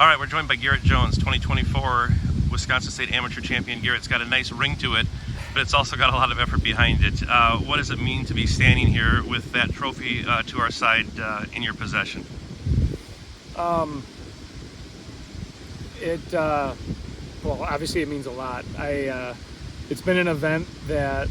All right, we're joined by Garrett Jones, 2024 Wisconsin State Amateur Champion. Garrett's got a nice ring to it, but it's also got a lot of effort behind it. What does it mean to be standing here with that trophy to our side in your possession? Well, obviously it means a lot. It's been an event that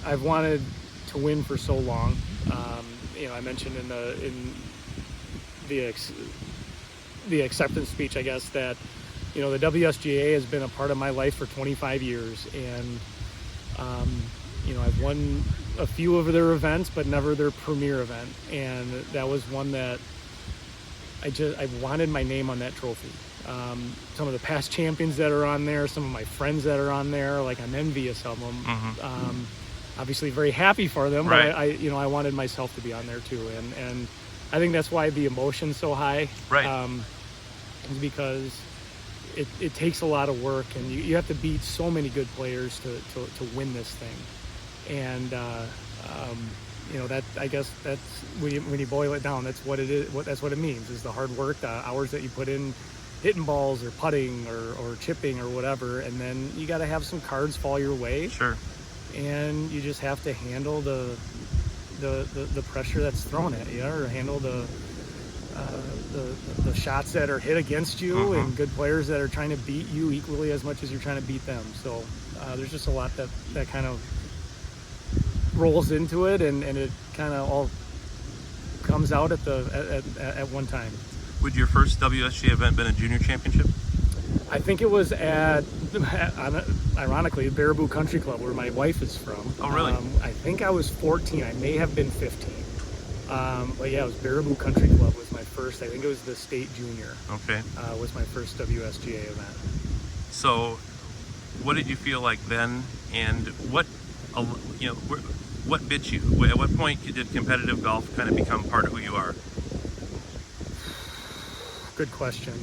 I've wanted to win for so long. I mentioned in the acceptance speech, I guess, that the WSGA has been a part of my life for 25 years, and I've won a few of their events, but never their premier event, and that was one that I wanted my name on that trophy. Some of the past champions that are on there, some of my friends that are on there, like, I'm envious of them. Mm-hmm. Obviously very happy for them, right. But I wanted myself to be on there too, and I think that's why the emotion's so high. Right. Because it takes a lot of work, and you have to beat so many good players to win this thing, and that, I guess, that's when you boil it down, that's what it is. That's what it means, is the hard work, the hours that you put in hitting balls or putting or chipping or whatever, and then you got to have some cards fall your way. Sure. And you just have to handle the pressure that's thrown at you, or handle the shots that are hit against you, mm-hmm. and good players that are trying to beat you equally as much as you're trying to beat them. So there's just a lot that kind of rolls into it, and it kind of all comes out at one time. Would your first WSGA event been a junior championship? I think it was at, ironically, Baraboo Country Club, where my wife is from. Oh, really? I think I was 14. I may have been 15. But yeah, it was Baraboo Country Club was my first. I think it was the state junior. Okay. Was my first WSGA event. So, what did you feel like then, and what bit you? At what point did competitive golf kind of become part of who you are? Good question.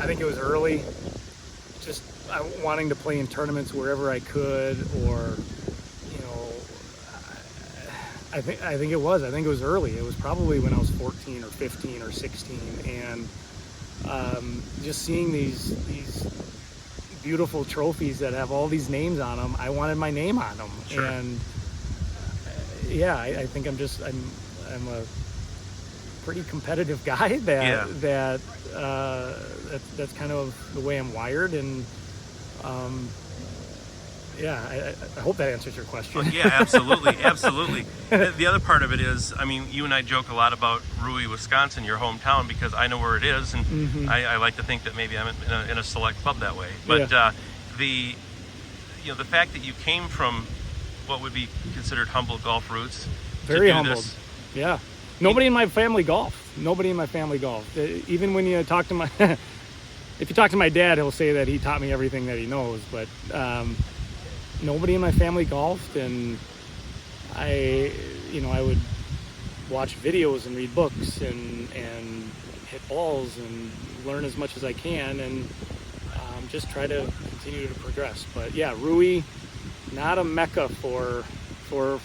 I think it was early, just wanting to play in tournaments wherever I could, or I think it was early. It was probably when I was 14 or 15 or 16, and just seeing these beautiful trophies that have all these names on them, I wanted my name on them. Sure. And I think I'm a pretty competitive guy that's kind of the way I'm wired, and I hope that answers your question. Well, yeah, absolutely. The other part of it is, I mean, you and I joke a lot about Rewey, Wisconsin, your hometown, because I know where it is, and mm-hmm. I like to think that maybe I'm in a select club that way. But the fact that you came from what would be considered humble golf roots, very humbled. Yeah. Nobody in my family golfed. Even when you talk to if you talk to my dad, he'll say that he taught me everything that he knows. But nobody in my family golfed, and I would watch videos and read books and hit balls and learn as much as I can, and just try to continue to progress. But yeah, Rewey, not a mecca for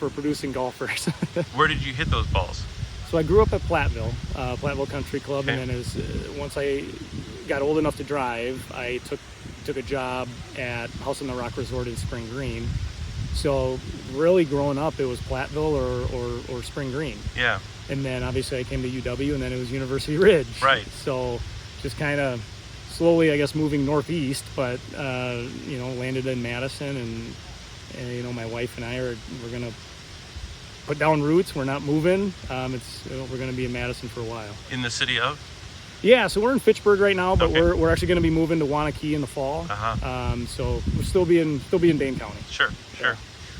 producing golfers. Where did you hit those balls? So I grew up at Platteville Country Club, okay. And then once I got old enough to drive, I took a job at House on the Rock Resort in Spring Green. So really growing up, it was Platteville or Spring Green. Yeah. And then obviously I came to UW, and then it was University Ridge. Right. So just kind of slowly, I guess, moving northeast, but landed in Madison, and my wife and I we're gonna put down roots. We're not moving. We're going to be in Madison for a while. In the city of? Yeah, so we're in Fitchbridge right now, but okay. we're actually going to be moving to Wanakee in the fall. Uh-huh. So we'll still be in Dane County. Sure.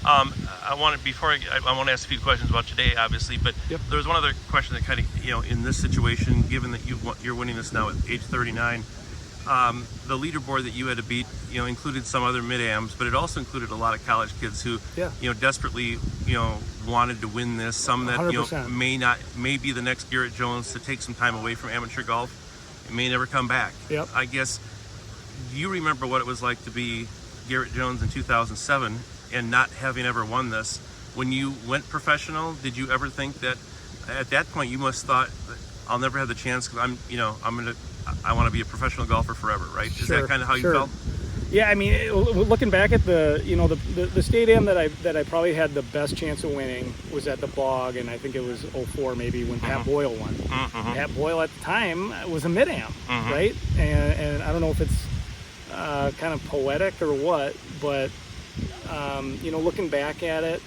I want to ask a few questions about today, obviously, but yep. There was one other question that kind of, in this situation, given that you're winning this now at age 39, the leaderboard that you had to beat, included some other mid-ams, but it also included a lot of college kids who, desperately, wanted to win this. Some that 100%. may be the next Garrett Jones to take some time away from amateur golf. It may never come back. Yep. I guess, do you remember what it was like to be Garrett Jones in 2007 and not having ever won this? When you went professional, did you ever think that at that point you must thought, I'll never have the chance because I want to be a professional golfer forever, right? Is that kind of how you felt? Yeah, I mean, looking back at the stadium that I probably had the best chance of winning was at the Bog, and I think it was 04 maybe when Pat Boyle won. Pat Boyle at the time was a mid-am, right? And I don't know if it's kind of poetic or what, but looking back at it,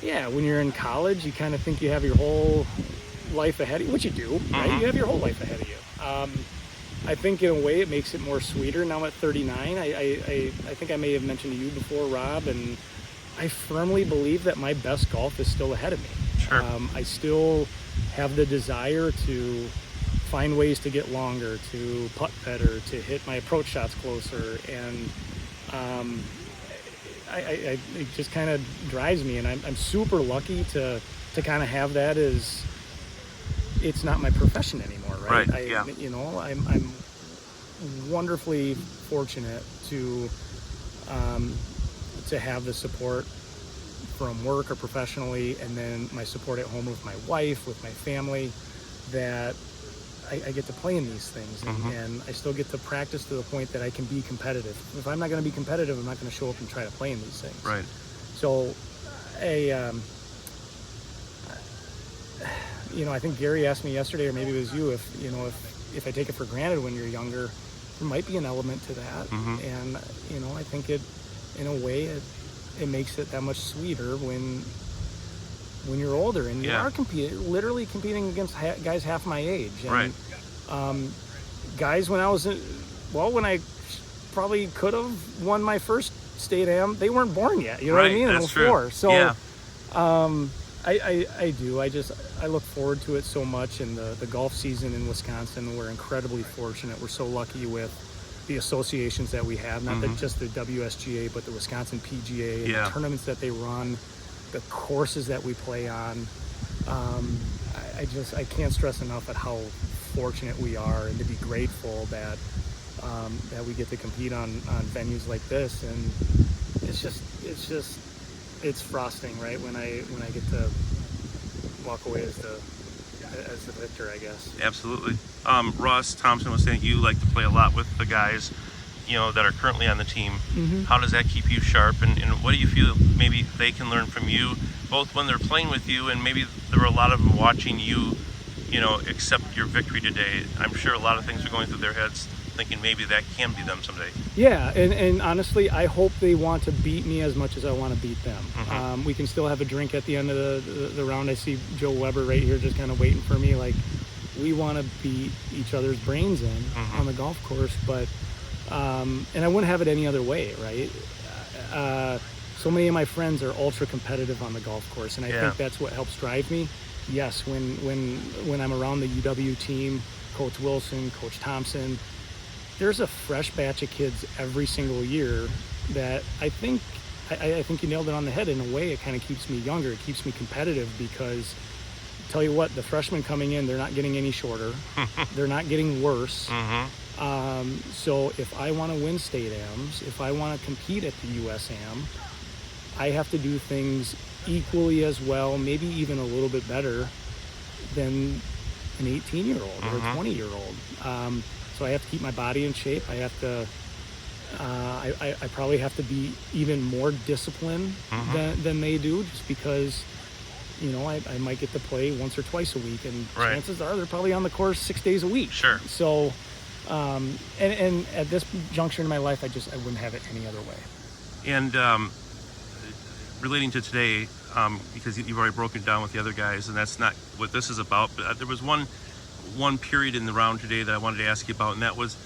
yeah, when you're in college, you kind of think you have your whole life ahead of you, which you do, right? You have your whole life ahead of you. I think in a way it makes it more sweeter now at 39. I think I may have mentioned to you before, Rob, and I firmly believe that my best golf is still ahead of me. Sure. I still have the desire to find ways to get longer, to putt better, to hit my approach shots closer, and it just kind of drives me, and I'm super lucky to kind of have that as it's not my profession anymore, right? I'm wonderfully fortunate to have the support from work or professionally, and then my support at home with my wife, with my family, that I get to play in these things, and I still get to practice to the point that I can be competitive. If I'm not going to be competitive, I'm not going to show up and try to play in these things. Right. So, I think Gary asked me yesterday, or maybe it was you, if I take it for granted when you're younger, there might be an element to that. And, I think in a way, it makes it that much sweeter when you're older and you are literally competing against guys half my age. And, right. Guys, when I probably could have won my first state am, they weren't born yet. You know what I mean? That's true. So, yeah. I do. I look forward to it so much. And the golf season in Wisconsin, we're incredibly fortunate. We're so lucky with the associations that we have, not just the WSGA, but the Wisconsin PGA and the tournaments that they run, the courses that we play on. I can't stress enough at how fortunate we are, and to be grateful that we get to compete on venues like this. And it's frosting, right? When I get to walk away as the victor, I guess. Absolutely. Ross Thompson was saying you like to play a lot with the guys, that are currently on the team. How does that keep you sharp, and what do you feel maybe they can learn from you, both when they're playing with you, and maybe there were a lot of them watching you, accept your victory today? I'm sure a lot of things are going through their heads, thinking maybe that can be them someday. Yeah, and honestly, I hope they want to beat me as much as I want to beat them. We can still have a drink at the end of the round. I see Joe Weber right here just kind of waiting for me. Like, we want to beat each other's brains in on the golf course, but and I wouldn't have it any other way, right? So many of my friends are ultra competitive on the golf course, and I think that's what helps drive me. Yes, when I'm around the UW team, Coach Wilson, Coach Thompson, there's a fresh batch of kids every single year that I think you nailed it on the head. In a way, it kind of keeps me younger. It keeps me competitive because, tell you what, the freshmen coming in, they're not getting any shorter. They're not getting worse. So if I want to win state AMs, if I want to compete at the USAM, I have to do things equally as well, maybe even a little bit better than an 18-year-old or a 20-year-old. So I have to keep my body in shape. I have to, I probably have to be even more disciplined than they do, just because, I might get to play once or twice a week, and chances are they're probably on the course 6 days a week. Sure. So, and at this juncture in my life, I wouldn't have it any other way. And relating to today, because you've already broken down with the other guys, and that's not what this is about, but there was one period in the round today that I wanted to ask you about, and that was,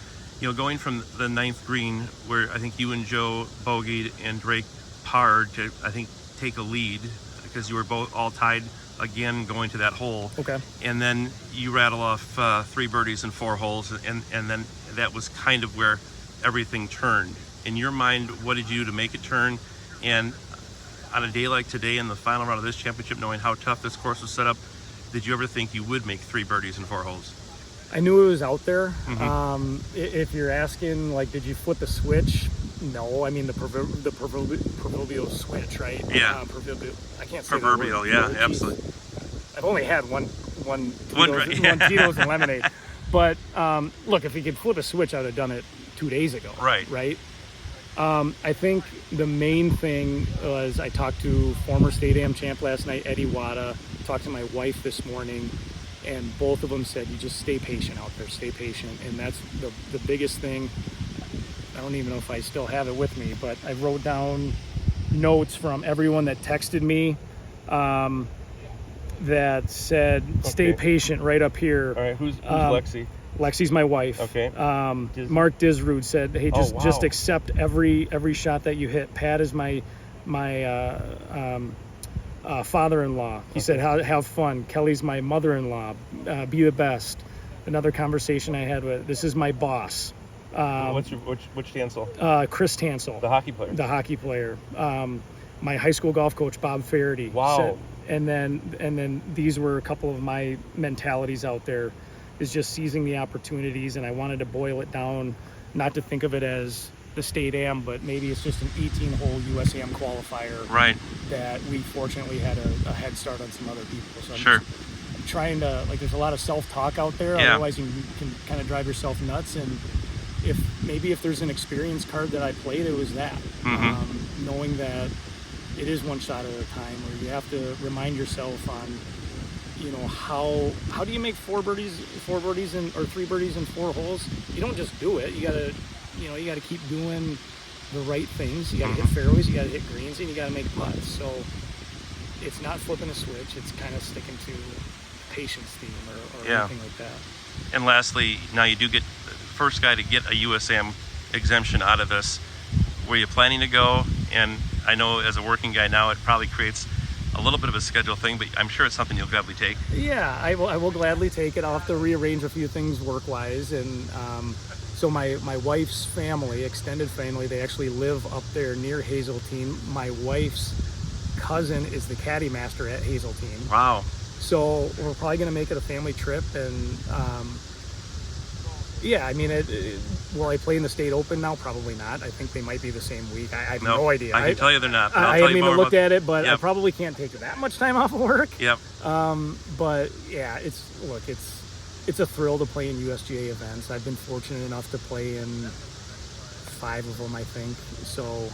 going from the ninth green, where I think you and Joe bogeyed and Drake parred to, I think, take a lead, because you were both all tied again going to that hole. Okay. And then you rattle off 3 birdies and 4 holes, and then that was kind of where everything turned. In your mind, what did you do to make it turn? And on a day like today, in the final round of this championship, knowing how tough this course was set up, did you ever think you would make 3 birdies and 4 holes? I knew it was out there. If you're asking, like, did you flip the switch? No, I mean the proverbial switch, right? Yeah. I can't say proverbial. Yeah, absolutely. I've only had one one One Tito's, drink, yeah. one Tito's and lemonade. But look, if he could flip a switch, I'd have done it 2 days ago. Right. I think the main thing was I talked to former state am champ last night, Eddie Wada, talked to my wife this morning, and both of them said, you just stay patient out there, stay patient. And that's the biggest thing. I don't even know if I still have it with me, but I wrote down notes from everyone that texted me that said, stay patient right up here. All right, who's Lexi? Lexi's my wife. Okay. Mark Disrude said, "Hey, just accept every shot that you hit." Pat is my father-in-law. He said, "Have fun." Kelly's my mother-in-law. Be the best. Another conversation I had with, this is my boss. Which Tansel? Chris Tansel, The hockey player. the hockey player. My high school golf coach, Bob Faraday. Wow. And then these were a couple of my mentalities out there, is just seizing the opportunities. And I wanted to boil it down, not to think of it as the state am, but maybe it's just an 18-hole USAM qualifier. Right. That we fortunately had a head start on some other people. So Sure. I'm trying to, like, there's a lot of self-talk out there. Yeah. Otherwise you can kind of drive yourself nuts. And if there's an experience card that I played, it was that. Knowing that it is one shot at a time, where you have to remind yourself on, how do you make 3 birdies in 4 holes? You don't just do it. You gotta keep doing the right things. You gotta hit fairways, you gotta hit greens, and you gotta make putts. So it's not flipping a switch. It's kind of sticking to patience theme or anything like that. And lastly, now you do get the first guy to get a USAM exemption out of this. Were you planning to go? And I know as a working guy now, it probably creates a little bit of a schedule thing, but I'm sure it's something you'll gladly take. Yeah, I will gladly take it. I'll have to rearrange a few things work-wise. And so my wife's family, extended family, they actually live up there near Hazeltine. My wife's cousin is the caddy master at Hazeltine. Wow. So we're probably going to make it a family trip. And yeah, I mean, will I play in the state open now? Probably not. I think they might be the same week. I have no idea. I can tell you they're not. I haven't even looked at it, but Yep. I probably can't take that much time off of work. Yep. But yeah, it's a thrill to play in USGA events. I've been fortunate enough to play in 5 of them, I think. So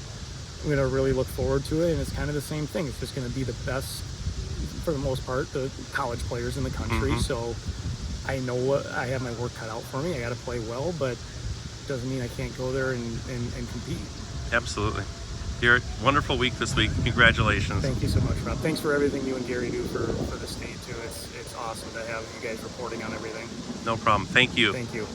I'm going to really look forward to it. And it's kind of the same thing. It's just going to be the best, for the most part, the college players in the country. So I know I have my work cut out for me. I got to play well, but doesn't mean I can't go there and compete. Absolutely. Garrett, wonderful week this week. Congratulations. Thank you so much, Rob. Thanks for everything you and Gary do for the state too. It's awesome to have you guys reporting on everything. No problem. Thank you. Thank you.